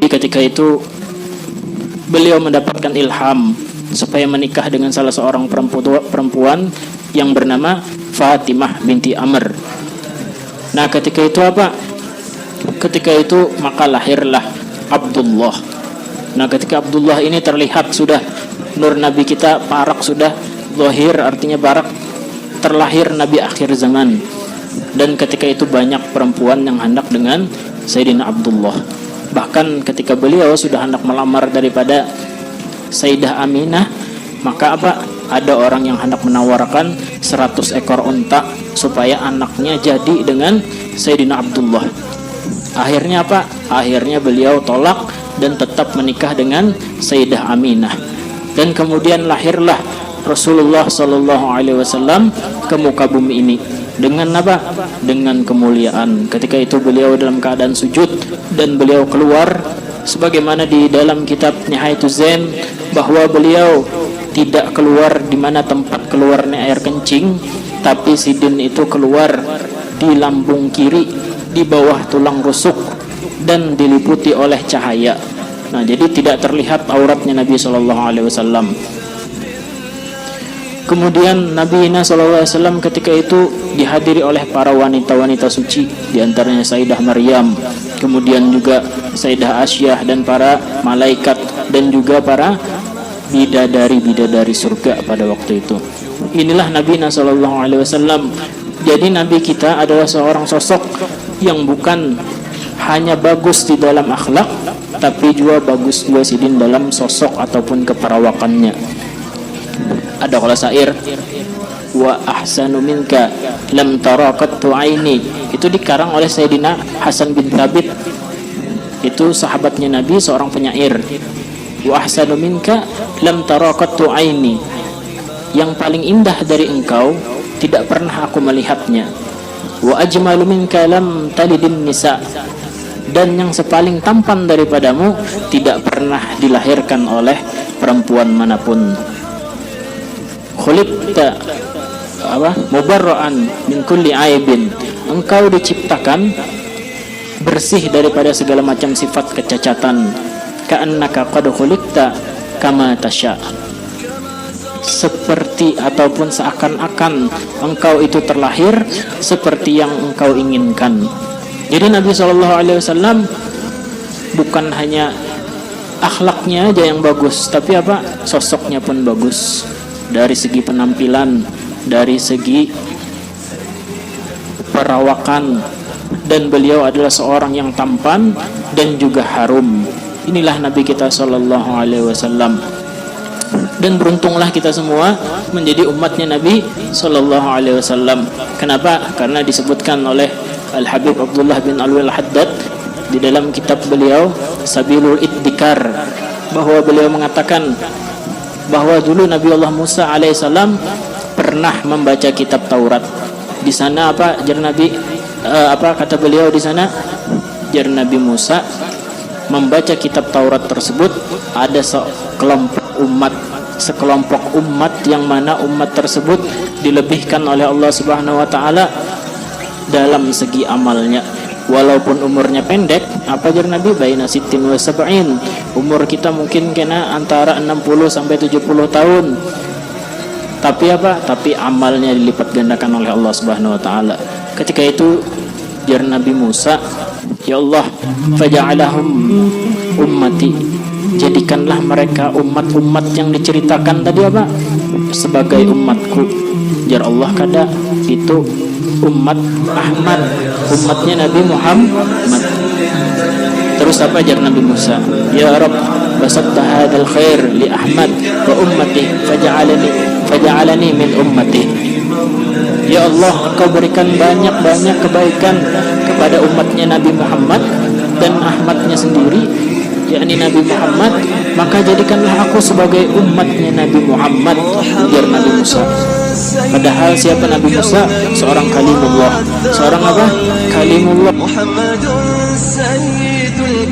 Ketika itu beliau mendapatkan ilham supaya menikah dengan salah seorang perempuan yang bernama Fatimah binti Amr. Nah, ketika itu apa? Ketika itu maka lahirlah Abdullah. Nah, ketika Abdullah ini terlihat sudah nur Nabi kita parak, sudah zahir artinya barak, terlahir Nabi akhir zaman. Dan ketika itu banyak perempuan yang hendak dengan Sayyidina Abdullah. Bahkan ketika beliau sudah hendak melamar daripada Sayyidah Aminah, maka apa? Ada orang yang hendak menawarkan 100 ekor unta supaya anaknya jadi dengan Sayyidina Abdullah. Akhirnya apa? Akhirnya beliau tolak dan tetap menikah dengan Sayyidah Aminah. Dan kemudian lahirlah Rasulullah SAW ke muka bumi ini. Dengan apa? Dengan kemuliaan. Ketika itu beliau dalam keadaan sujud dan beliau keluar sebagaimana di dalam kitab Nihayatul Zain bahwa beliau tidak keluar di mana tempat keluarnya air kencing, tapi sidin itu keluar di lambung kiri di bawah tulang rusuk dan diliputi oleh cahaya. Nah, jadi tidak terlihat auratnya Nabi SAW. Kemudian Nabi SAW ketika itu dihadiri oleh para wanita-wanita suci, diantaranya Sayyidah Maryam, kemudian juga Sayyidah Asyah dan para malaikat dan juga para bidadari-bidadari surga pada waktu itu. Inilah Nabi SAW. Jadi Nabi kita adalah seorang sosok yang bukan hanya bagus di dalam akhlak, tapi juga bagus juga sidin dalam sosok ataupun keperawakannya. Ada kalau syair wa ahsanu minka lam tara qattu aini, itu dikarang oleh Sayyidina Hasan bin Thabit, itu sahabatnya Nabi, seorang penyair. Wa ahsanu minka lam tara qattu aini, yang paling indah dari engkau tidak pernah aku melihatnya. Wa ajmalu minka lam talidin nisa, dan yang sepaling tampan daripadamu tidak pernah dilahirkan oleh perempuan manapun. Khuliqta mubarra'an min kulli aibin, engkau diciptakan bersih daripada segala macam sifat kecacatan. Ka'annaka qad khuliqta kama tasya, seperti ataupun seakan-akan engkau itu terlahir seperti yang engkau inginkan. Jadi Nabi SAW bukan hanya akhlaknya aja yang bagus, tapi apa? Sosoknya pun bagus. Dari segi penampilan, dari segi perawakan, dan beliau adalah seorang yang tampan dan juga harum. Inilah Nabi kita SAW. Dan beruntunglah kita semua menjadi umatnya Nabi SAW. Kenapa? Karena disebutkan oleh Al-Habib Abdullah bin Alwi Al-Haddad di dalam kitab beliau Sabilul Iddikar, bahwa beliau mengatakan bahwa dulu Nabi Allah Musa alaihissalam pernah membaca kitab Taurat. Di sana apa jar Nabi? Apa kata beliau di sana? Jar Nabi Musa membaca kitab Taurat tersebut, ada sekelompok umat yang mana umat tersebut dilebihkan oleh Allah Subhanahu wa taala dalam segi amalnya. Walaupun umurnya pendek, apa jar Nabi? Baina sittin wa sab'in. Umur kita mungkin kena antara 60 sampai 70 tahun. Tapi apa? Tapi amalnya dilipat gandakan oleh Allah Subhanahu wa taala. Ketika itu jar Nabi Musa, ya Allah, faja'alahum ummati, jadikanlah mereka umat-umat yang diceritakan tadi apa? Sebagai umatku. Jar Allah kada itu umat Ahmad, umatnya Nabi Muhammad. Terus apa jar Nabi Musa? Ya Rabb, basatta hadzal khair li Ahmad wa ummati faj'alani min ummati. Ya Allah, Engkau berikan banyak-banyak kebaikan kepada umatnya Nabi Muhammad dan Ahmadnya sendiri, yakni Nabi Muhammad, maka jadikanlah aku sebagai umatnya Nabi Muhammad, jar Nabi Musa. Padahal siapa Nabi Musa? Seorang kalimullah. Seorang apa? Kalimullah. Muhammadun sayyidul